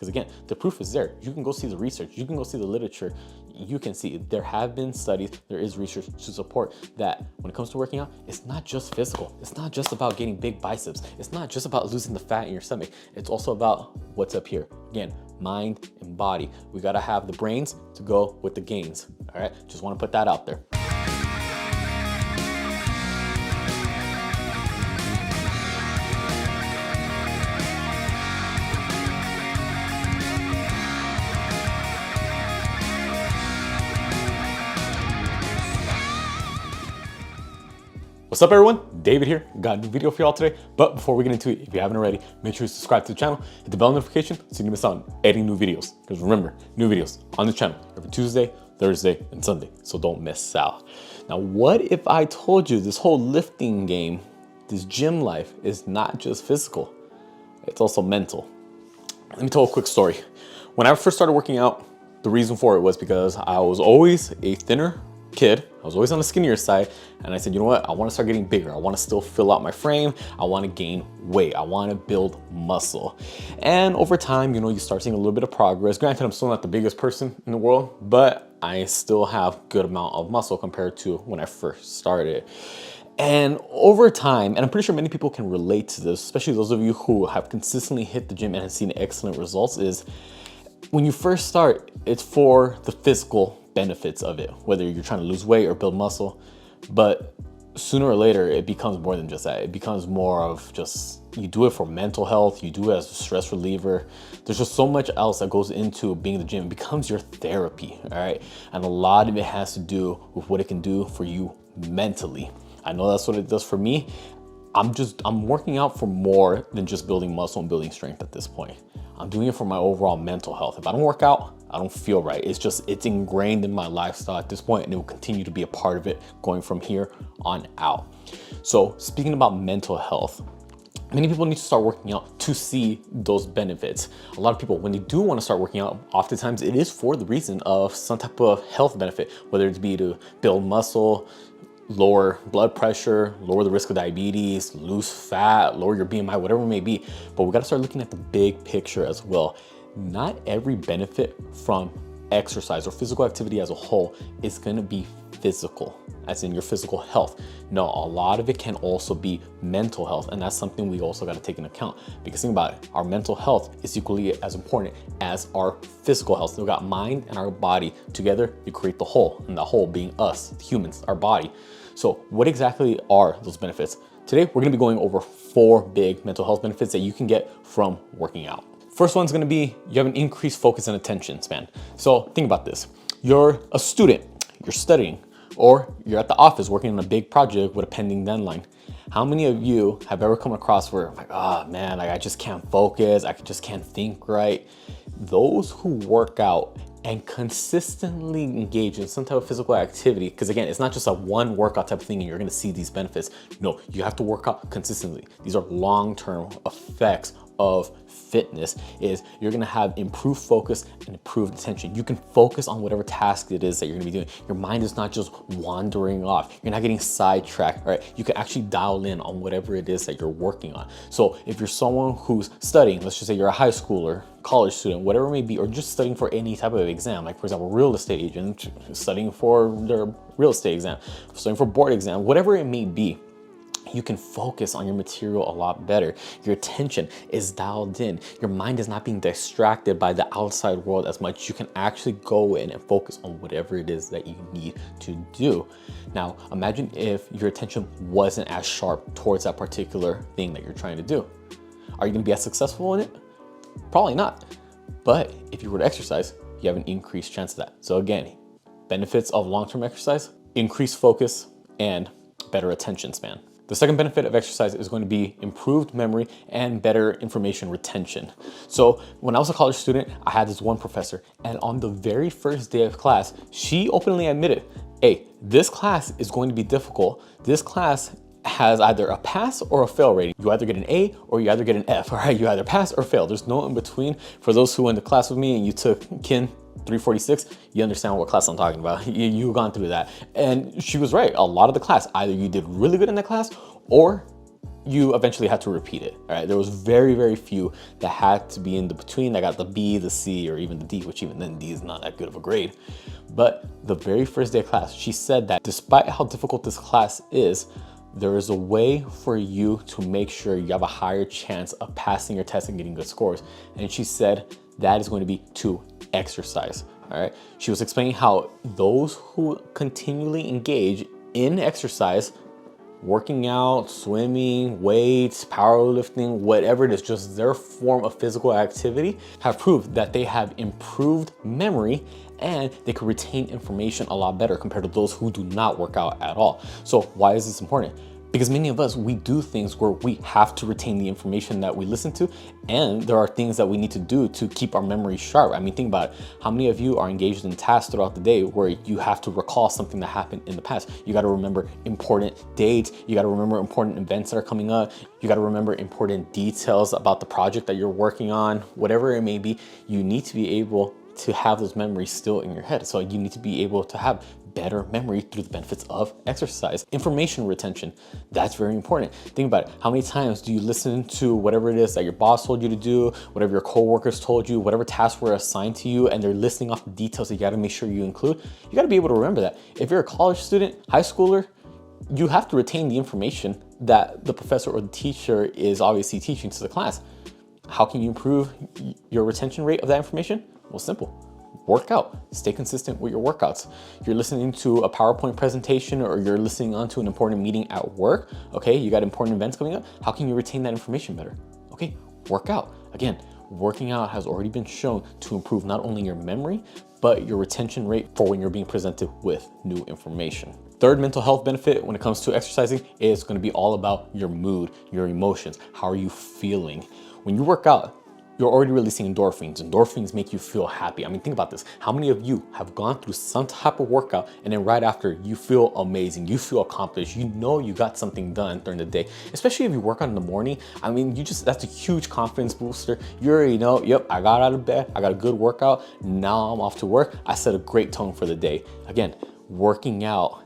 Because again, the proof is there. You can go see the research, you can go see the literature, you can see there have been studies, there is research to support that when it comes to working out, it's not just physical. It's not just about getting big biceps. It's not just about losing the fat in your stomach. It's also about what's up here. Again, mind and body. We gotta have the brains to go with the gains, all right? Just wanna put that out there. What's up everyone? David here. Got a new video for y'all today. But before we get into it, if you haven't already, make sure you subscribe to the channel, hit the bell notification so you don't miss out on any new videos. Because remember, new videos on the channel every Tuesday, Thursday, and Sunday. So don't miss out. Now, what if I told you this whole lifting game, this gym life is not just physical, it's also mental. Let me tell a quick story. When I first started working out, the reason for it was because I was always a thinner kid. I was always on the skinnier side, and I said, you know what? I want to start getting bigger. I want to still fill out my frame. I want to gain weight. I want to build muscle. And over time, you know, you start seeing a little bit of progress. Granted, I'm still not the biggest person in the world, but I still have good amount of muscle compared to when I first started. And over time, and I'm pretty sure many people can relate to this, especially those of you who have consistently hit the gym and have seen excellent results, is when you first start, it's for the physical benefits of it, whether you're trying to lose weight or build muscle. But sooner or later, it becomes more than just that. It becomes more of just, you do it for mental health, you do it as a stress reliever. There's just so much else that goes into being in the gym. It becomes your therapy, all right? And a lot of it has to do with what it can do for you mentally. I know that's what it does for me. I'm working out for more than just building muscle and building strength at this point. I'm doing it for my overall mental health. If I don't work out, I don't feel right. It's ingrained in my lifestyle at this point, and it will continue to be a part of it going from here on out. So speaking about mental health, many people need to start working out to see those benefits. A lot of people, when they do want to start working out, oftentimes it is for the reason of some type of health benefit, whether it be to build muscle, lower blood pressure, lower the risk of diabetes, lose fat, lower your BMI, whatever it may be. But we got to start looking at the big picture as well. Not every benefit from exercise or physical activity as a whole is going to be physical, as in your physical health. No, a lot of it can also be mental health, and that's something we also got to take into account. Because think about it, our mental health is equally as important as our physical health. So we got mind and our body together, you create the whole, and the whole being us, humans, our body. So what exactly are those benefits? Today, we're going to be going over 4 big mental health benefits that you can get from working out. First one's going to be you have an increased focus and attention span. So think about this. You're a student, you're studying, or you're at the office working on a big project with a pending deadline. How many of you have ever come across where like, oh man, like I just can't focus, I just can't think right? Those who work out and consistently engage in some type of physical activity, because again, it's not just a one workout type of thing and you're gonna see these benefits. No, you have to work out consistently. These are long-term effects of fitness. Is you're gonna have improved focus and improved attention. You can focus on whatever task it is that you're gonna be doing. Your mind is not just wandering off. You're not getting sidetracked, right? You can actually dial in on whatever it is that you're working on. So if you're someone who's studying, let's just say you're a high schooler, college student, whatever it may be, or just studying for any type of exam, like for example, real estate agent, studying for their real estate exam, studying for board exam, whatever it may be, you can focus on your material a lot better. Your attention is dialed in. Your mind is not being distracted by the outside world as much. You can actually go in and focus on whatever it is that you need to do. Now, imagine if your attention wasn't as sharp towards that particular thing that you're trying to do. Are you gonna be as successful in it? Probably not. But if you were to exercise, you have an increased chance of that. So again, benefits of long-term exercise, increased focus, and better attention span. The second benefit of exercise is going to be improved memory and better information retention. So when I was a college student, I had this one professor, and on the very first day of class, she openly admitted, hey, this class is going to be difficult. This class has either a pass or a fail rating. You either get an A or you either get an F, all right? You either pass or fail. There's no in between. For those who went to class with me and you took Kin 346, you understand what class I'm talking about. You've gone through that. And she was right. A lot of the class, either you did really good in that class or you eventually had to repeat it. All right, there was very, very few that had to be in the between that got the B, the C, or even the D, which even then D is not that good of a grade. But the very first day of class, she said that despite how difficult this class is, there is a way for you to make sure you have a higher chance of passing your test and getting good scores. And she said that is going to be to exercise. All right, she was explaining how those who continually engage in exercise, working out, swimming, weights, powerlifting, whatever it is, just their form of physical activity, have proved that they have improved memory and they can retain information a lot better compared to those who do not work out at all. So why is this important? Because many of us, we do things where we have to retain the information that we listen to, and there are things that we need to do to keep our memory sharp. I mean, think about it. How many of you are engaged in tasks throughout the day where you have to recall something that happened in the past? You gotta remember important dates, you gotta remember important events that are coming up, you gotta remember important details about the project that you're working on, whatever it may be. You need to be able to have those memories still in your head. So you need to be able to have better memory through the benefits of exercise. Information retention, that's very important. Think about it. How many times do you listen to whatever it is that your boss told you to do, whatever your coworkers told you, whatever tasks were assigned to you, and they're listing off the details that you gotta make sure you include? You gotta be able to remember that. If you're a college student, high schooler, you have to retain the information that the professor or the teacher is obviously teaching to the class. How can you improve your retention rate of that information? Well, simple. Work out, stay consistent with your workouts. You're listening to a PowerPoint presentation or you're listening onto an important meeting at work, okay? You got important events coming up. How can you retain that information better? Okay, work out. Again, working out has already been shown to improve not only your memory, but your retention rate for when you're being presented with new information. Third mental health benefit when it comes to exercising is going to be all about your mood, your emotions. How are you feeling? When you work out, you're already releasing endorphins. Endorphins make you feel happy. I mean, think about this. How many of you have gone through some type of workout and then right after you feel amazing, you feel accomplished, you know you got something done during the day, especially if you work out in the morning. I mean, that's a huge confidence booster. You already know, yep, I got out of bed, I got a good workout, now I'm off to work. I set a great tone for the day. Again, working out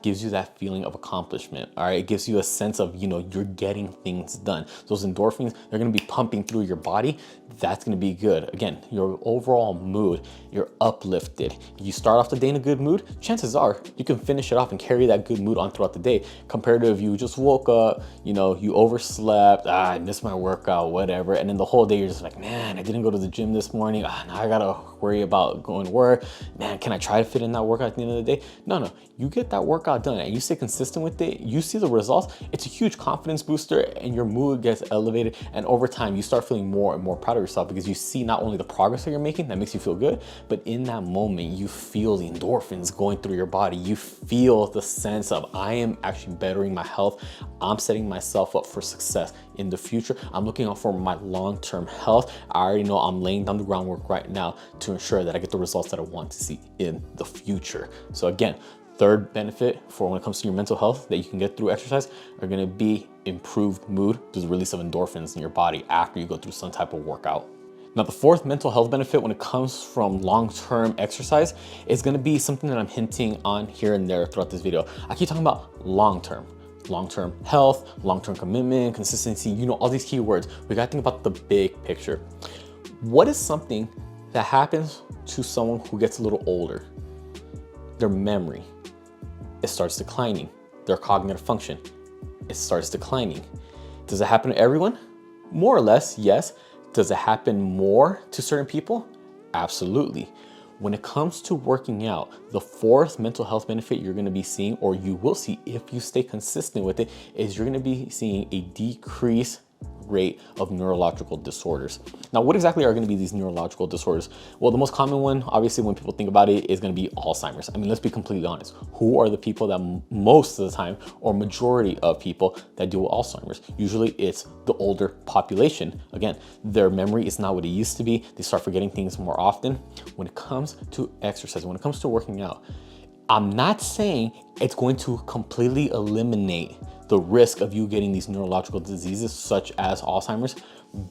gives you that feeling of accomplishment. All right, it gives you a sense of, you know, you're getting things done. Those endorphins, they're gonna be pumping through your body. That's gonna be good. Again, your overall mood, you're uplifted. You start off the day in a good mood, chances are you can finish it off and carry that good mood on throughout the day, compared to if you just woke up, you know, you overslept, I missed my workout, whatever, and then the whole day you're just like, man, I didn't go to the gym this morning, now I gotta worry about going to work. Man, can I try to fit in that workout at the end of the day? No, you get that workout done and you stay consistent with it, you see the results, it's a huge confidence booster and your mood gets elevated, and over time you start feeling more and more proud of yourself because you see not only the progress that you're making that makes you feel good, but in that moment you feel the endorphins going through your body. You feel the sense of, I am actually bettering my health, I'm setting myself up for success in the future, I'm looking out for my long-term health. I already know I'm laying down the groundwork right now to ensure that I get the results that I want to see in the future. So again, third benefit for when it comes to your mental health that you can get through exercise are gonna be improved mood through the release of endorphins in your body after you go through some type of workout. Now, the fourth mental health benefit when it comes from long-term exercise is gonna be something that I'm hinting on here and there throughout this video. I keep talking about long-term health, long-term commitment, consistency, you know, all these keywords. We gotta think about the big picture. What is something that happens to someone who gets a little older? Their memory, it starts declining. Their cognitive function, it starts declining. Does it happen to everyone? More or less, yes. Does it happen more to certain people? Absolutely. When it comes to working out, the fourth mental health benefit you're gonna be seeing, or you will see if you stay consistent with it, is you're gonna be seeing a decrease rate of neurological disorders. Now, what exactly are going to be these neurological disorders? Well, the most common one, obviously, when people think about it, is going to be Alzheimer's. I mean, let's be completely honest. Who are the people that most of the time, or majority of people that deal with Alzheimer's? Usually it's the older population. Again, their memory is not what it used to be. They start forgetting things more often. When it comes to exercise, when it comes to working out, I'm not saying it's going to completely eliminate the risk of you getting these neurological diseases such as Alzheimer's,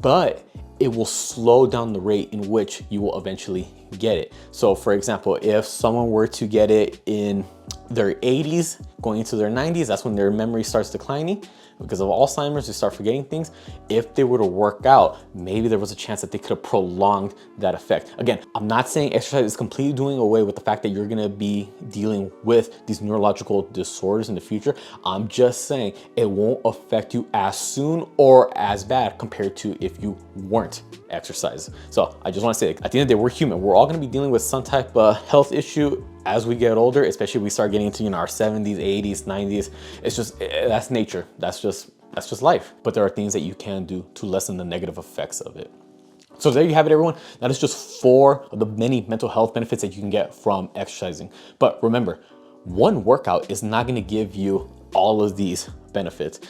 but it will slow down the rate in which you will eventually get it. So for example, if someone were to get it in their 80s, going into their 90s, that's when their memory starts declining. Because of Alzheimer's, they start forgetting things. If they were to work out, maybe there was a chance that they could have prolonged that effect. Again, I'm not saying exercise is completely doing away with the fact that you're gonna be dealing with these neurological disorders in the future. I'm just saying it won't affect you as soon or as bad compared to if you weren't exercising. So I just wanna say, at the end of the day, we're human. We're all gonna be dealing with some type of health issue as we get older, especially if we start getting into, our 70s, 80s, 90s. It's just, that's nature. That's just life. But there are things that you can do to lessen the negative effects of it. So there you have it, everyone. That is just 4 of the many mental health benefits that you can get from exercising. But remember, one workout is not gonna give you all of these benefits.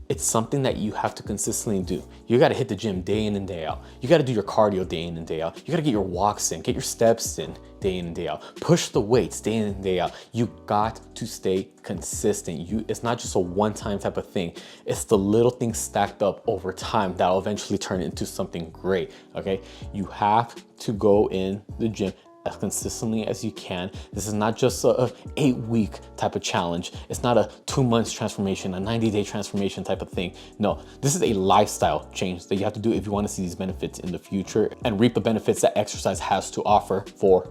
It's something that you have to consistently do. You gotta hit the gym day in and day out. You gotta do your cardio day in and day out. You gotta get your walks in, get your steps in day in and day out. Push the weights day in and day out. You got to stay consistent. It's not just a one-time type of thing. It's the little things stacked up over time that'll eventually turn into something great, okay? You have to go in the gym as consistently as you can. This is not just a 8-week type of challenge. It's not a 2 months transformation, a 90-day transformation type of thing. No, this is a lifestyle change that you have to do if you want to see these benefits in the future and reap the benefits that exercise has to offer for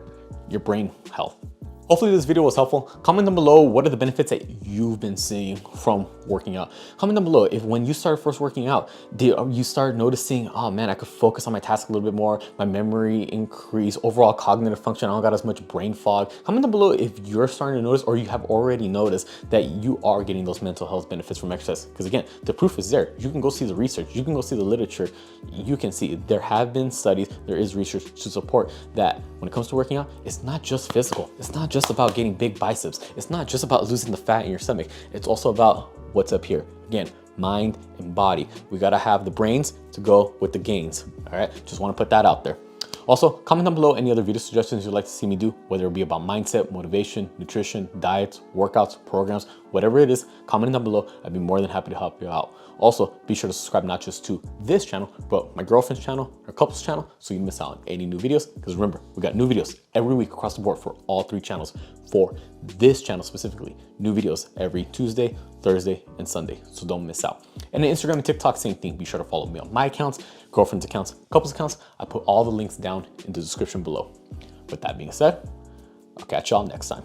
your brain health. Hopefully this video was helpful. Comment down below, what are the benefits that you've been seeing from working out? Comment down below if when you started first working out, you start noticing, oh man, I could focus on my task a little bit more, my memory increase, overall cognitive function, I don't got as much brain fog. Comment down below if you're starting to notice or you have already noticed that you are getting those mental health benefits from exercise. Because again, the proof is there. You can go see the research, you can go see the literature, you can see there have been studies, there is research to support that when it comes to working out, it's not just physical. It's not just about getting big biceps. It's not just about losing the fat in your stomach. It's also about what's up here. Again, mind and body. We gotta have the brains to go with the gains. All right, just wanna put that out there. Also, comment down below any other video suggestions you'd like to see me do, whether it be about mindset, motivation, nutrition, diets, workouts, programs, whatever it is, comment down below. I'd be more than happy to help you out. Also, be sure to subscribe not just to this channel, but my girlfriend's channel, her couple's channel, so you don't miss out on any new videos. Because remember, we got new videos every week across the board for all 3 channels. For this channel specifically, new videos every Tuesday, Thursday, and Sunday, so don't miss out. And on Instagram and TikTok, same thing. Be sure to follow me on my accounts, girlfriend's accounts, couple's accounts. I put all the links down in the description below. With that being said, I'll catch y'all next time.